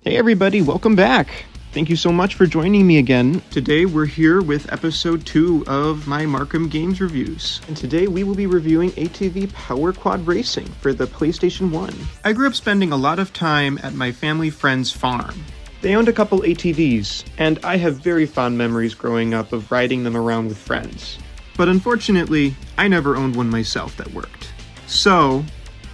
Hey everybody, welcome back. Thank you so much for joining me again. Today we're here with episode 2 of my MarkhamGamez reviews. And today we will be reviewing ATV Power Quad Racing for the PlayStation 1. I grew up spending a lot of time at my family friend's farm. They owned a couple ATVs, and I have very fond memories growing up of riding them around with friends. But unfortunately, I never owned one myself that worked. So,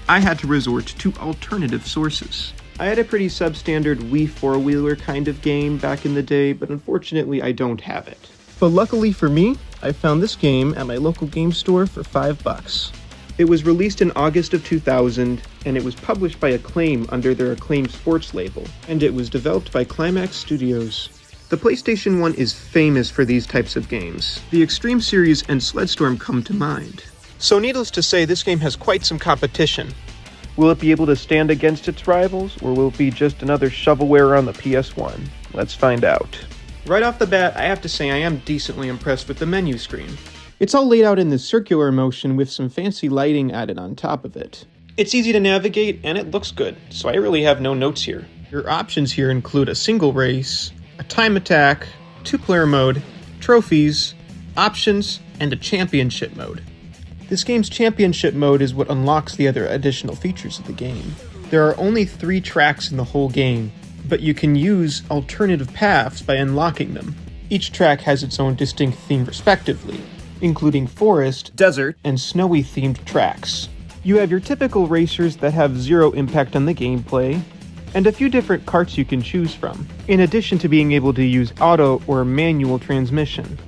I had to resort to alternative sources. I had a pretty substandard Wii 4-wheeler kind of game back in the day, but unfortunately I don't have it. But luckily for me, I found this game at my local game store for $5. It was released in August of 2000, and it was published by Acclaim under their Acclaim Sports label, and it was developed by Climax Studios. The PlayStation 1 is famous for these types of games. The Extreme series and Sledstorm come to mind. So needless to say, this game has quite some competition. Will it be able to stand against its rivals, or will it be just another shovelware on the PS1? Let's find out. Right off the bat, I have to say I am decently impressed with the menu screen. It's all laid out in this circular motion with some fancy lighting added on top of it. It's easy to navigate, and it looks good, so I really have no notes here. Your options here include a single race, a time attack, 2-player mode, trophies, options, and a championship mode. This game's championship mode is what unlocks the other additional features of the game. There are only 3 tracks in the whole game, but you can use alternative paths by unlocking them. Each track has its own distinct theme respectively, including forest, desert, and snowy themed tracks. You have your typical racers that have zero impact on the gameplay, and a few different karts you can choose from, in addition to being able to use auto or manual transmission.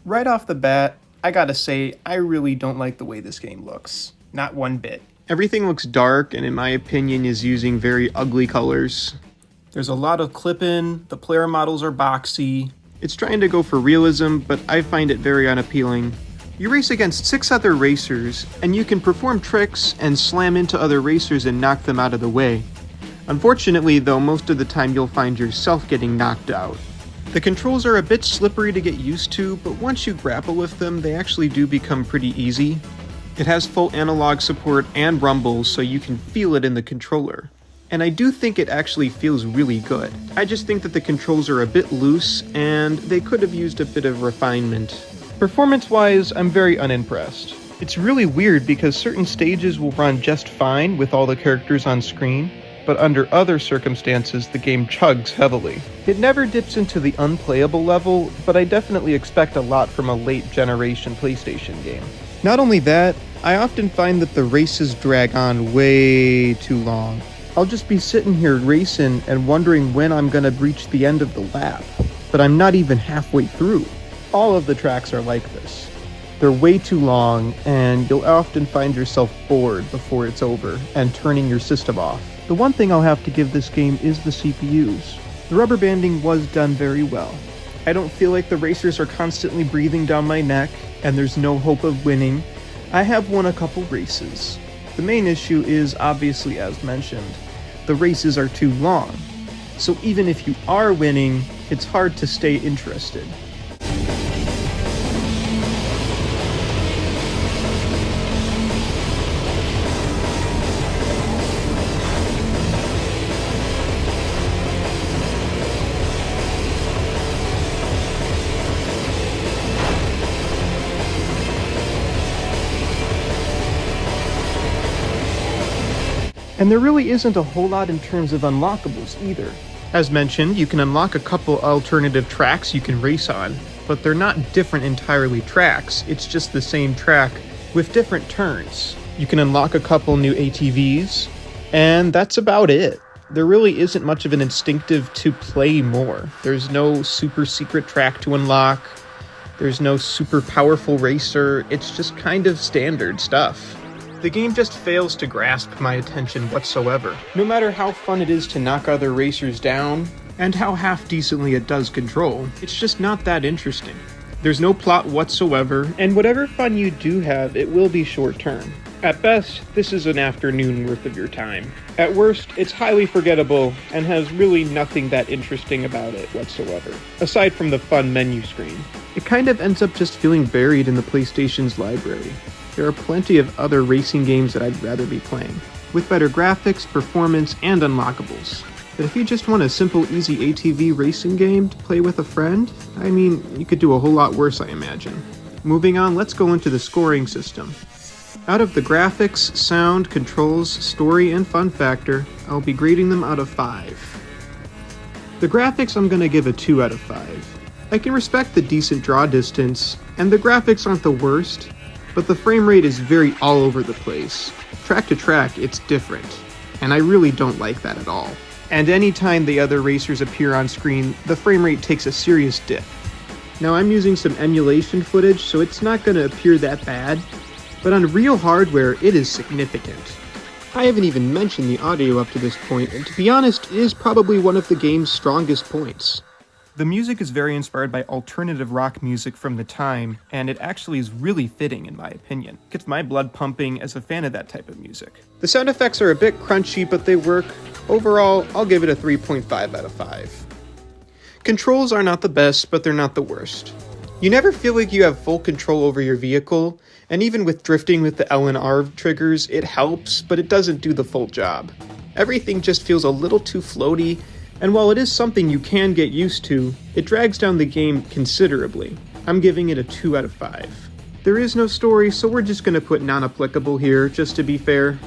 Right off the bat, I gotta say, I really don't like the way this game looks. Not one bit. Everything looks dark and in my opinion is using very ugly colors. There's a lot of clip-in, the player models are boxy. It's trying to go for realism, but I find it very unappealing. You race against 6 other racers, and you can perform tricks and slam into other racers and knock them out of the way. Unfortunately though, most of the time you'll find yourself getting knocked out. The controls are a bit slippery to get used to, but once you grapple with them, they actually do become pretty easy. It has full analog support and rumbles, so you can feel it in the controller. And I do think it actually feels really good. I just think that the controls are a bit loose, and they could have used a bit of refinement. Performance-wise, I'm very unimpressed. It's really weird because certain stages will run just fine with all the characters on screen, but under other circumstances, the game chugs heavily. It never dips into the unplayable level, but I definitely expect a lot from a late-generation PlayStation game. Not only that, I often find that the races drag on way too long. I'll just be sitting here racing and wondering when I'm gonna reach the end of the lap, but I'm not even halfway through. All of the tracks are like this. They're way too long, and you'll often find yourself bored before it's over and turning your system off. The one thing I'll have to give this game is the CPUs. The rubber banding was done very well. I don't feel like the racers are constantly breathing down my neck, and there's no hope of winning. I have won a couple races. The main issue is, obviously as mentioned, the races are too long. So even if you are winning, it's hard to stay interested. And there really isn't a whole lot in terms of unlockables either. As mentioned, you can unlock a couple alternative tracks you can race on, but they're not different entirely tracks, it's just the same track with different turns. You can unlock a couple new ATVs, and that's about it. There really isn't much of an instinctive to play more. There's no super secret track to unlock, there's no super powerful racer, it's just kind of standard stuff. The game just fails to grasp my attention whatsoever. No matter how fun it is to knock other racers down, and how half-decently it does control, it's just not that interesting. There's no plot whatsoever, and whatever fun you do have, it will be short-term. At best, this is an afternoon worth of your time. At worst, it's highly forgettable, and has really nothing that interesting about it whatsoever, aside from the fun menu screen. It kind of ends up just feeling buried in the PlayStation's library. There are plenty of other racing games that I'd rather be playing, with better graphics, performance, and unlockables. But if you just want a simple, easy ATV racing game to play with a friend, I mean, you could do a whole lot worse, I imagine. Moving on, let's go into the scoring system. Out of the graphics, sound, controls, story, and fun factor, I'll be grading them out of 5. The graphics I'm going to give a 2 out of 5. I can respect the decent draw distance, and the graphics aren't the worst, but the frame rate is very all over the place. Track to track, it's different, and I really don't like that at all. And anytime the other racers appear on screen, the frame rate takes a serious dip. Now I'm using some emulation footage, so it's not going to appear that bad, but on real hardware, it is significant. I haven't even mentioned the audio up to this point, and to be honest, it is probably one of the game's strongest points. The music is very inspired by alternative rock music from the time, and it actually is really fitting in my opinion. It gets my blood pumping as a fan of that type of music. The sound effects are a bit crunchy, but they work. Overall, I'll give it a 3.5 out of 5. Controls are not the best, but they're not the worst. You never feel like you have full control over your vehicle, and even with drifting with the L and R triggers, it helps, but it doesn't do the full job. Everything just feels a little too floaty, and while it is something you can get used to, it drags down the game considerably. I'm giving it a 2 out of 5. There is no story, so we're just going to put non-applicable here, just to be fair.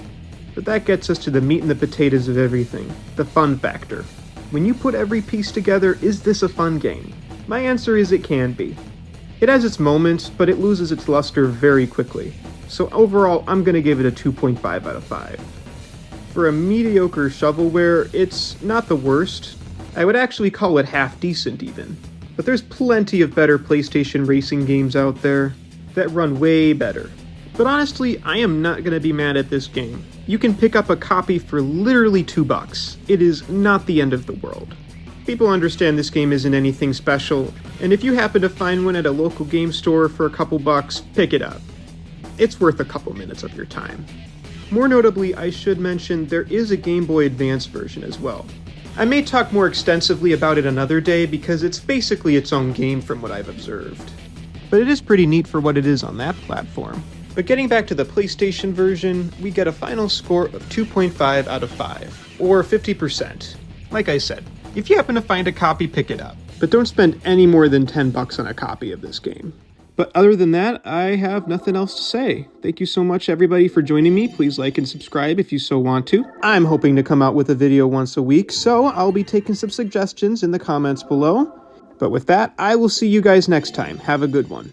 But that gets us to the meat and the potatoes of everything, the fun factor. When you put every piece together, is this a fun game? My answer is it can be. It has its moments, but it loses its luster very quickly. So overall, I'm going to give it a 2.5 out of 5. For a mediocre shovelware, it's not the worst. I would actually call it half decent even. But there's plenty of better PlayStation racing games out there that run way better. But honestly, I am not going to be mad at this game. You can pick up a copy for literally $2. It is not the end of the world. People understand this game isn't anything special, and if you happen to find one at a local game store for a couple bucks, pick it up. It's worth a couple minutes of your time. More notably, I should mention there is a Game Boy Advance version as well. I may talk more extensively about it another day because it's basically its own game from what I've observed. But it is pretty neat for what it is on that platform. But getting back to the PlayStation version, we get a final score of 2.5 out of 5, or 50%. Like I said, if you happen to find a copy, pick it up. But don't spend any more than $10 on a copy of this game. But other than that, I have nothing else to say. Thank you so much, everybody, for joining me. Please like and subscribe if you so want to. I'm hoping to come out with a video once a week, so I'll be taking some suggestions in the comments below. But with that, I will see you guys next time. Have a good one.